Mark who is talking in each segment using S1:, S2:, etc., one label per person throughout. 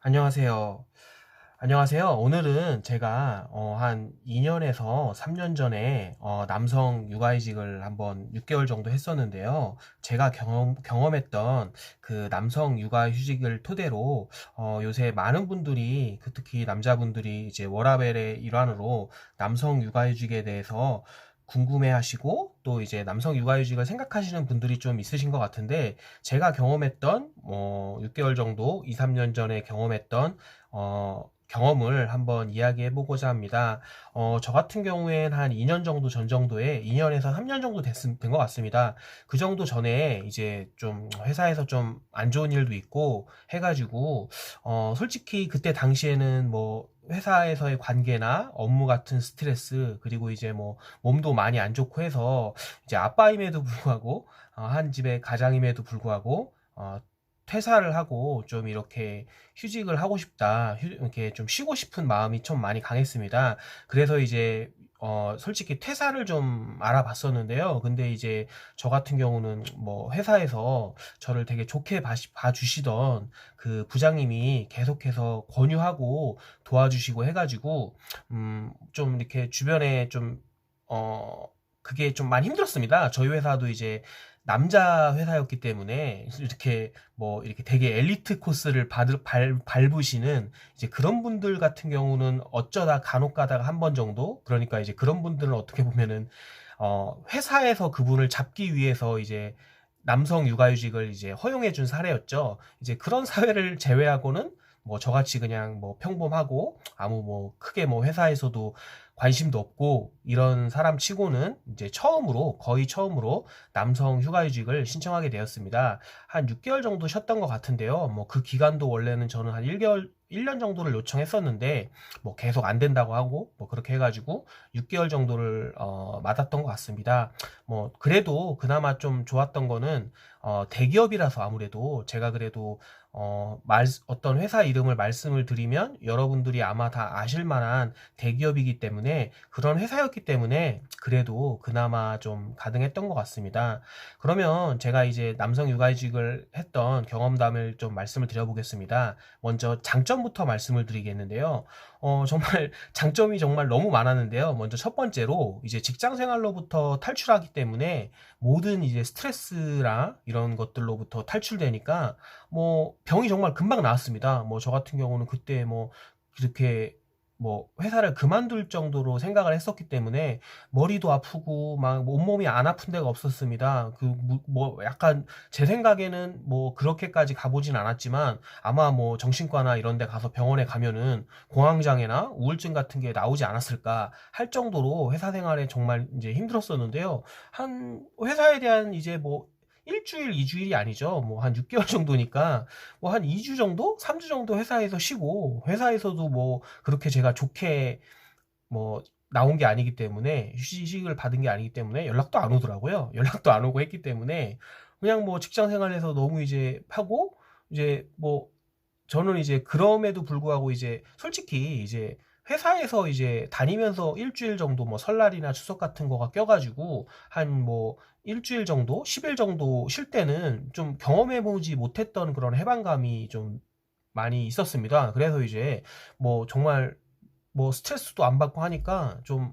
S1: 안녕하세요. 안녕하세요. 오늘은 제가 한 2년에서 3년 전에 남성 육아이직을 한번 6개월 정도 했었는데요. 제가 경험했던 그 남성 육아휴직을 토대로 요새 많은 분들이 특히 남자분들이 이제 워라밸의 일환으로 남성 육아휴직에 대해서 궁금해하시고 또 이제 남성 육아휴직을 생각하시는 분들이 좀 있으신 것 같은데 제가 경험했던 6개월 정도 2, 3년 전에 경험했던 경험을 한번 이야기해 보고자 합니다. 저 같은 경우엔 한 2년 정도 전 정도에 2년에서 3년 정도 된 것 같습니다. 그 정도 전에 이제 좀 회사에서 좀 안 좋은 일도 있고 해가지고, 솔직히 그때 당시에는 뭐 회사에서의 관계나 업무 같은 스트레스, 그리고 이제 뭐 몸도 많이 안 좋고 해서 이제 아빠임에도 불구하고, 한 집의 가장임에도 불구하고, 퇴사를 하고 좀 이렇게 휴직을 하고 싶다, 이렇게 좀 쉬고 싶은 마음이 좀 많이 강했습니다. 그래서 이제 솔직히 퇴사를 좀 알아봤었는데요. 근데 이제 저 같은 경우는 뭐 회사에서 저를 되게 좋게 봐주시던 그 부장님이 계속해서 권유하고 도와주시고 해가지고 좀 이렇게 주변에 좀 어, 그게 좀 많이 힘들었습니다. 저희 회사도 이제 남자 회사였기 때문에 이렇게 뭐 이렇게 되게 엘리트 코스를 밟으시는 이제 그런 분들 같은 경우는 어쩌다 간혹 가다가 한 번 정도, 그러니까 이제 그런 분들은 어떻게 보면은 회사에서 그분을 잡기 위해서 이제 남성 육아휴직을 이제 허용해 준 사례였죠. 이제 그런 사회를 제외하고는 뭐 저같이 그냥 뭐 평범하고 아무 뭐 크게 뭐 회사에서도 관심도 없고 이런 사람 치고는 이제 거의 처음으로 남성 휴가휴직을 신청하게 되었습니다. 한 6개월 정도 쉬었던 것 같은데요. 뭐 그 기간도 원래는 저는 한 1년 정도를 요청했었는데 뭐 계속 안 된다고 하고 뭐 그렇게 해가지고 6개월 정도를 맞았던 것 같습니다. 뭐 그래도 그나마 좀 좋았던 거는 대기업이라서 아무래도 제가 그래도 어떤 회사 이름을 말씀을 드리면 여러분들이 아마 다 아실 만한 대기업이기 때문에 그런 회사였기 때문에 그래도 그나마 좀 가능했던 것 같습니다. 그러면 제가 이제 남성 육아휴직을 했던 경험담을 좀 말씀을 드려보겠습니다. 먼저 장점부터 말씀을 드리겠는데요. 정말 장점이 정말 너무 많았는데요. 먼저 첫 번째로 이제 직장 생활로부터 탈출하기 때문에 모든 이제 스트레스랑 이런 것들로부터 탈출되니까 뭐 병이 정말 금방 나았습니다. 뭐 저 같은 경우는 그때 뭐 이렇게 뭐 회사를 그만둘 정도로 생각을 했었기 때문에 머리도 아프고 막 온몸이 안 아픈 데가 없었습니다. 뭐 약간 제 생각에는 뭐 그렇게까지 가보진 않았지만 아마 뭐 정신과나 이런 데 가서 병원에 가면은 공황장애나 우울증 같은 게 나오지 않았을까 할 정도로 회사 생활에 정말 이제 힘들었었는데요. 한 회사에 대한 이제 뭐 일주일, 2주일이 아니죠. 뭐 한 6개월 정도니까 뭐 한 2주 정도? 3주 정도 회사에서 쉬고 회사에서도 뭐 그렇게 제가 좋게 뭐 나온 게 아니기 때문에 휴식을 받은 게 아니기 때문에 연락도 안 오더라고요. 연락도 안 오고 했기 때문에 그냥 뭐 직장 생활에서 너무 이제 하고 이제 뭐 저는 이제 그럼에도 불구하고 이제 솔직히 이제 회사에서 이제 다니면서 일주일 정도 뭐 설날이나 추석 같은 거가 껴가지고 한 뭐 일주일 정도, 10일 정도 쉴 때는 좀 경험해보지 못했던 그런 해방감이 좀 많이 있었습니다. 그래서 이제 뭐 정말 뭐 스트레스도 안 받고 하니까 좀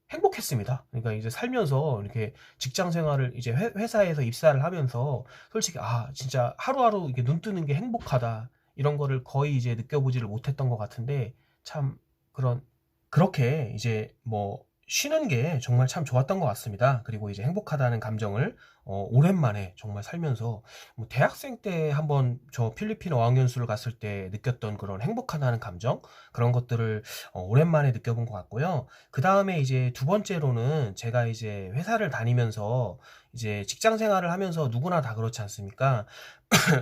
S1: 행복했습니다. 그러니까 이제 살면서 이렇게 직장 생활을 이제 회사에서 입사를 하면서 솔직히 진짜 하루하루 이게 눈 뜨는 게 행복하다. 이런 거를 거의 이제 느껴보지를 못했던 것 같은데 참 그런 그렇게 이제 뭐 쉬는 게 정말 참 좋았던 것 같습니다. 그리고 이제 행복하다는 감정을 오랜만에 정말 살면서 뭐 대학생 때 한번 저 필리핀 어학연수를 갔을 때 느꼈던 그런 행복하다는 감정 그런 것들을 오랜만에 느껴본 것 같고요. 그 다음에 이제 두 번째로는 제가 이제 회사를 다니면서 이제 직장 생활을 하면서 누구나 다 그렇지 않습니까?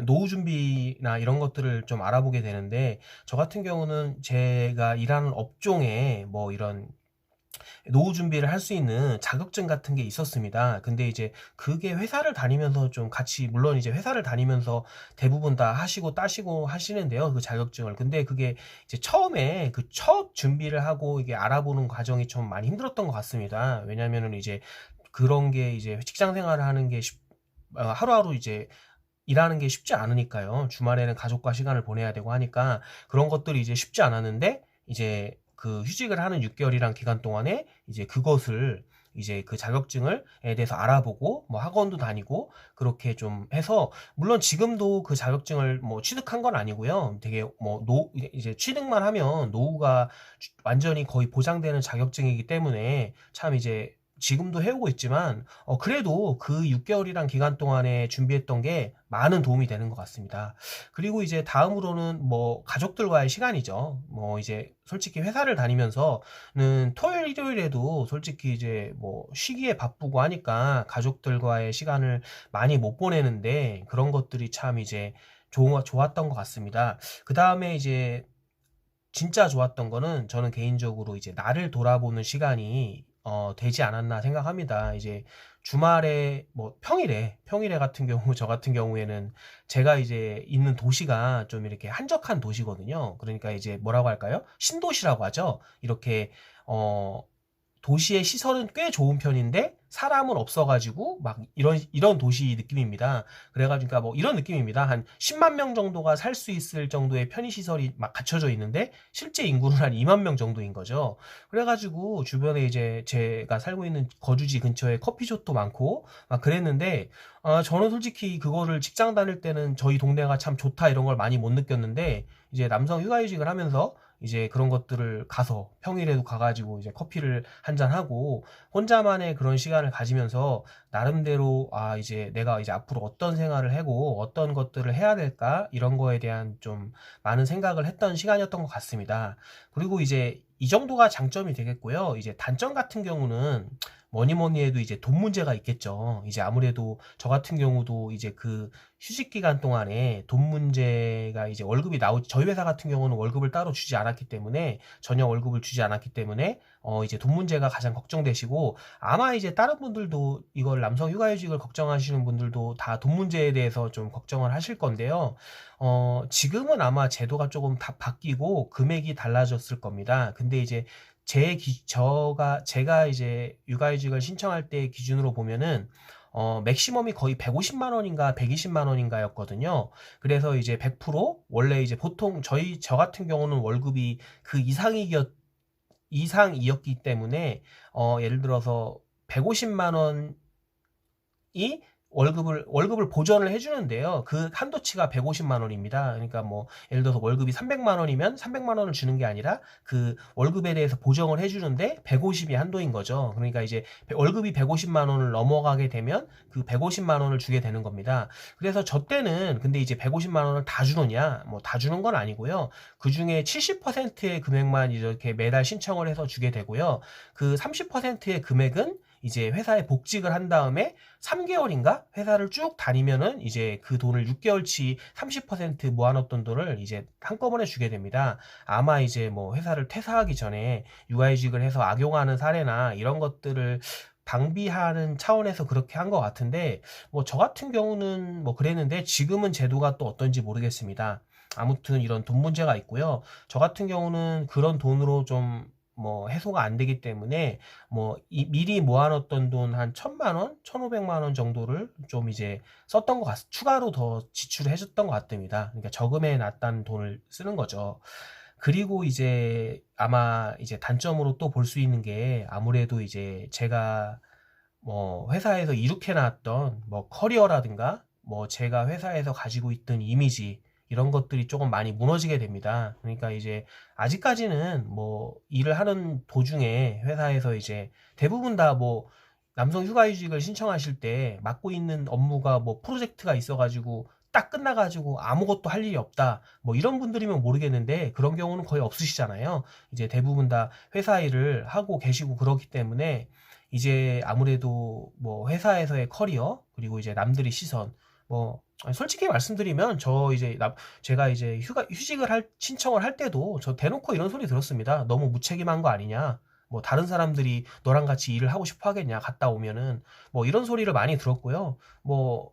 S1: 노후 준비나 이런 것들을 좀 알아보게 되는데 저 같은 경우는 제가 일하는 업종에 뭐 이런 노후 준비를 할 수 있는 자격증 같은 게 있었습니다. 근데 이제 그게 회사를 다니면서 좀 같이, 물론 이제 회사를 다니면서 대부분 다 하시고 따시고 하시는데요. 그 자격증을. 근데 그게 이제 처음에 그 첫 준비를 하고 이게 알아보는 과정이 좀 많이 힘들었던 것 같습니다. 왜냐면은 이제 그런 게 이제 직장 생활을 하는 게 하루하루 이제 일하는 게 쉽지 않으니까요. 주말에는 가족과 시간을 보내야 되고 하니까 그런 것들이 이제 쉽지 않았는데 이제 그 휴직을 하는 6개월이란 기간 동안에 이제 그것을 이제 그 자격증을 에 대해서 알아보고 뭐 학원도 다니고 그렇게 좀 해서 물론 지금도 그 자격증을 뭐 취득한 건 아니고요. 되게 뭐 이제 취득만 하면 노후가 완전히 거의 보장되는 자격증이기 때문에 참 이제 지금도 해오고 있지만 그래도 그 6개월이란 기간 동안에 준비했던 게 많은 도움이 되는 것 같습니다. 그리고 이제 다음으로는 뭐 가족들과의 시간이죠. 뭐 이제 솔직히 회사를 다니면서는 토요일, 일요일에도 솔직히 이제 뭐 쉬기에 바쁘고 하니까 가족들과의 시간을 많이 못 보내는데 그런 것들이 참 이제 좋았던 것 같습니다. 그 다음에 이제 진짜 좋았던 거는 저는 개인적으로 이제 나를 돌아보는 시간이 되지 않았나 생각합니다. 이제 주말에 뭐 평일에 같은 경우 저 같은 경우에는 제가 이제 있는 도시가 좀 이렇게 한적한 도시거든요. 그러니까 이제 뭐라고 할까요? 신도시라고 하죠. 이렇게 어 도시의 시설은 꽤 좋은 편인데 사람은 없어가지고 막 이런 도시 느낌입니다. 그래가지고 그러니까 뭐 이런 느낌입니다. 한 10만 명 정도가 살 수 있을 정도의 편의 시설이 막 갖춰져 있는데 실제 인구는 한 2만 명 정도인 거죠. 그래가지고 주변에 이제 제가 살고 있는 거주지 근처에 커피숍도 많고 막 그랬는데 저는 솔직히 그거를 직장 다닐 때는 저희 동네가 참 좋다 이런 걸 많이 못 느꼈는데 이제 남성 육아휴직을 하면서 이제 그런 것들을 가서 평일에도 가가지고 이제 커피를 한잔 하고 혼자만의 그런 시간을 가지면서 나름대로 이제 내가 이제 앞으로 어떤 생활을 하고 어떤 것들을 해야 될까 이런 거에 대한 좀 많은 생각을 했던 시간이었던 것 같습니다. 그리고 이제 이 정도가 장점이 되겠고요. 이제 단점 같은 경우는 뭐니 뭐니 해도 이제 돈 문제가 있겠죠. 이제 아무래도 저 같은 경우도 이제 그 휴직 기간 동안에 돈 문제가 이제 월급이 저희 회사 같은 경우는 월급을 따로 주지 않았기 때문에 전혀 월급을 주지 않았기 때문에 이제 돈 문제가 가장 걱정되시고 아마 이제 다른 분들도 이걸 남성 육아휴직을 걱정하시는 분들도 다 돈 문제에 대해서 좀 걱정을 하실 건데요. 지금은 아마 제도가 조금 다 바뀌고 금액이 달라졌을 겁니다. 근데 이제 제가 이제 육아휴직을 신청할 때 기준으로 보면은 맥시멈이 거의 150만 원인가 120만 원인가였거든요. 그래서 이제 100% 원래 이제 보통 저 같은 경우는 월급이 그 이상이었기 때문에 예를 들어서 150만 원이 월급을 보전을 해주는데요. 그 한도치가 150만 원입니다. 그러니까 뭐, 예를 들어서 월급이 300만 원이면 300만 원을 주는 게 아니라 그 월급에 대해서 보정을 해주는데 150이 한도인 거죠. 그러니까 이제 월급이 150만 원을 넘어가게 되면 그 150만 원을 주게 되는 겁니다. 그래서 저 때는 근데 이제 150만 원을 다 주느냐? 뭐 다 주는 건 아니고요. 그 중에 70%의 금액만 이렇게 매달 신청을 해서 주게 되고요. 그 30%의 금액은 이제 회사에 복직을 한 다음에 3개월인가 회사를 쭉 다니면은 이제 그 돈을 6개월치 30% 모아놓던 돈을 이제 한꺼번에 주게 됩니다. 아마 이제 뭐 회사를 퇴사하기 전에 육아휴직을 해서 악용하는 사례나 이런 것들을 방비하는 차원에서 그렇게 한 것 같은데 뭐 저 같은 경우는 뭐 그랬는데 지금은 제도가 또 어떤지 모르겠습니다. 아무튼 이런 돈 문제가 있고요. 저 같은 경우는 그런 돈으로 좀 뭐 해소가 안 되기 때문에 뭐 미리 모아놓던 돈 한 1,000만 원, 1,500만 원 정도를 좀 이제 썼던 것 추가로 더 지출을 해줬던 것 같습니다. 그러니까 저금해 놨다는 돈을 쓰는 거죠. 그리고 이제 아마 이제 단점으로 또 볼 수 있는 게 아무래도 이제 제가 뭐 회사에서 이룩해 놨던 뭐 커리어라든가 뭐 제가 회사에서 가지고 있던 이미지 이런 것들이 조금 많이 무너지게 됩니다. 그러니까 이제 아직까지는 뭐 일을 하는 도중에 회사에서 이제 대부분 다 뭐 남성 휴가휴직을 신청하실 때 맡고 있는 업무가 뭐 프로젝트가 있어가지고 딱 끝나가지고 아무것도 할 일이 없다. 뭐 이런 분들이면 모르겠는데 그런 경우는 거의 없으시잖아요. 이제 대부분 다 회사 일을 하고 계시고 그렇기 때문에 이제 아무래도 뭐 회사에서의 커리어 그리고 이제 남들의 시선 뭐 솔직히 말씀드리면 제가 이제 휴직을 신청을 할 때도 저 대놓고 이런 소리 들었습니다. 너무 무책임한 거 아니냐. 뭐 다른 사람들이 너랑 같이 일을 하고 싶어 하겠냐 갔다 오면은 뭐 이런 소리를 많이 들었고요. 뭐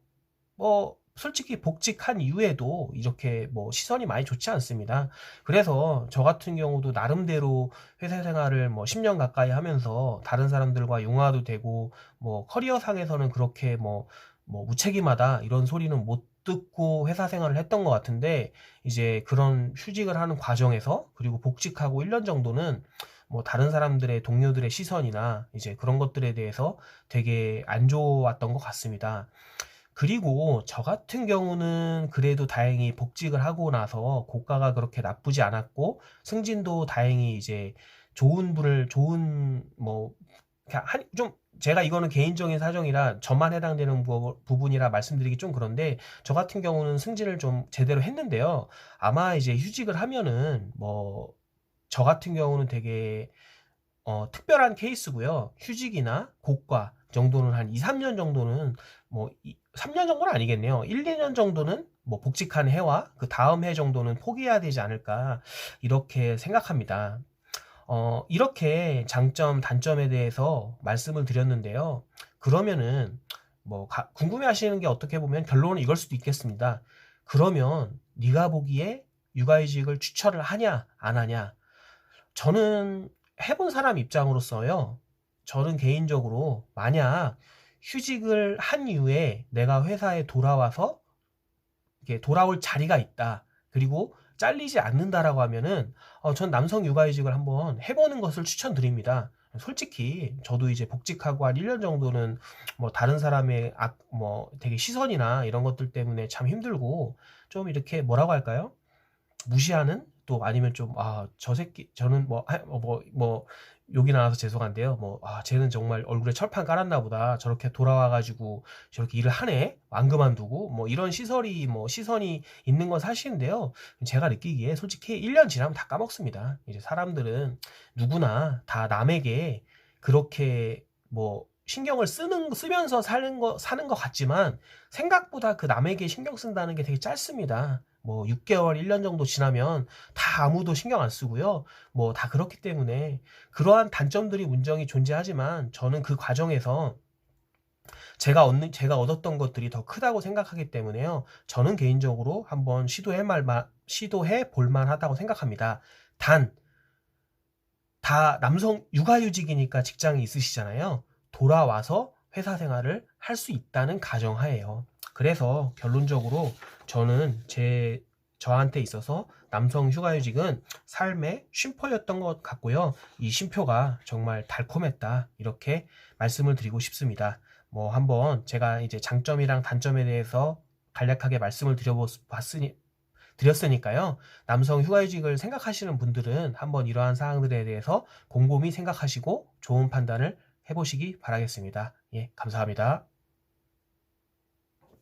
S1: 솔직히 복직한 이후에도 이렇게 뭐 시선이 많이 좋지 않습니다. 그래서 저 같은 경우도 나름대로 회사 생활을 뭐 10년 가까이 하면서 다른 사람들과 융화도 되고 뭐 커리어 상에서는 그렇게 뭐 무책임하다 이런 소리는 듣고 회사 생활을 했던 것 같은데, 이제 그런 휴직을 하는 과정에서, 그리고 복직하고 1년 정도는 뭐 다른 사람들의 동료들의 시선이나 이제 그런 것들에 대해서 되게 안 좋았던 것 같습니다. 그리고 저 같은 경우는 그래도 다행히 복직을 하고 나서 고과가 그렇게 나쁘지 않았고, 승진도 다행히 이제 좋은 뭐 그냥 좀, 제가 이거는 개인적인 사정이라 저만 해당되는 부분이라 말씀드리기 좀 그런데, 저 같은 경우는 승진을 좀 제대로 했는데요. 아마 이제 휴직을 하면은 뭐 저 같은 경우는 되게 특별한 케이스고요. 휴직이나 고과 정도는 한 2, 3년 정도는, 3년 정도는 아니겠네요. 1, 2년 정도는 뭐 복직한 해와 그 다음 해 정도는 포기해야 되지 않을까, 이렇게 생각합니다. 이렇게 장점, 단점에 대해서 말씀을 드렸는데요. 그러면은 궁금해 하시는 게, 어떻게 보면 결론은 이걸 수도 있겠습니다. 그러면 네가 보기에 육아휴직을 추천을 하냐, 안 하냐? 저는 해본 사람 입장으로서요. 저는 개인적으로 만약 휴직을 한 이후에 내가 회사에 돌아와서 이렇게 돌아올 자리가 있다, 그리고 잘리지 않는다라고 하면은 전 남성 육아휴직을 한번 해보는 것을 추천드립니다. 솔직히 저도 이제 복직하고 한 1년 정도는 뭐 다른 사람의 되게 시선이나 이런 것들 때문에 참 힘들고, 좀 이렇게 뭐라고 할까요? 무시하는, 또 아니면 좀, 저 새끼, 저는 욕이 나와서 죄송한데요. 쟤는 정말 얼굴에 철판 깔았나 보다. 저렇게 돌아와가지고 저렇게 일을 하네? 안 그만두고? 이런 시선이 있는 건 사실인데요. 제가 느끼기에 솔직히 1년 지나면 다 까먹습니다. 이제 사람들은 누구나 다 남에게 그렇게 신경을 쓰면서 사는 것 같지만, 생각보다 그 남에게 신경 쓴다는 게 되게 짧습니다. 6개월, 1년 정도 지나면 다 아무도 신경 안 쓰고요. 다 그렇기 때문에 그러한 단점들이 문정이 존재하지만, 저는 그 과정에서 제가 얻었던 것들이 더 크다고 생각하기 때문에요. 저는 개인적으로 한번 시도해 볼 만하다고 생각합니다. 단, 다 남성 육아휴직이니까 직장이 있으시잖아요. 돌아와서 회사 생활을 할 수 있다는 가정하에요. 그래서 결론적으로 저는 저한테 있어서 남성 휴가휴직은 삶의 쉼표였던 것 같고요. 이 쉼표가 정말 달콤했다, 이렇게 말씀을 드리고 싶습니다. 한번 제가 이제 장점이랑 단점에 대해서 간략하게 말씀을 드렸으니까요. 남성 휴가휴직을 생각하시는 분들은 한번 이러한 사항들에 대해서 곰곰이 생각하시고 좋은 판단을 해보시기 바라겠습니다. 예, 감사합니다.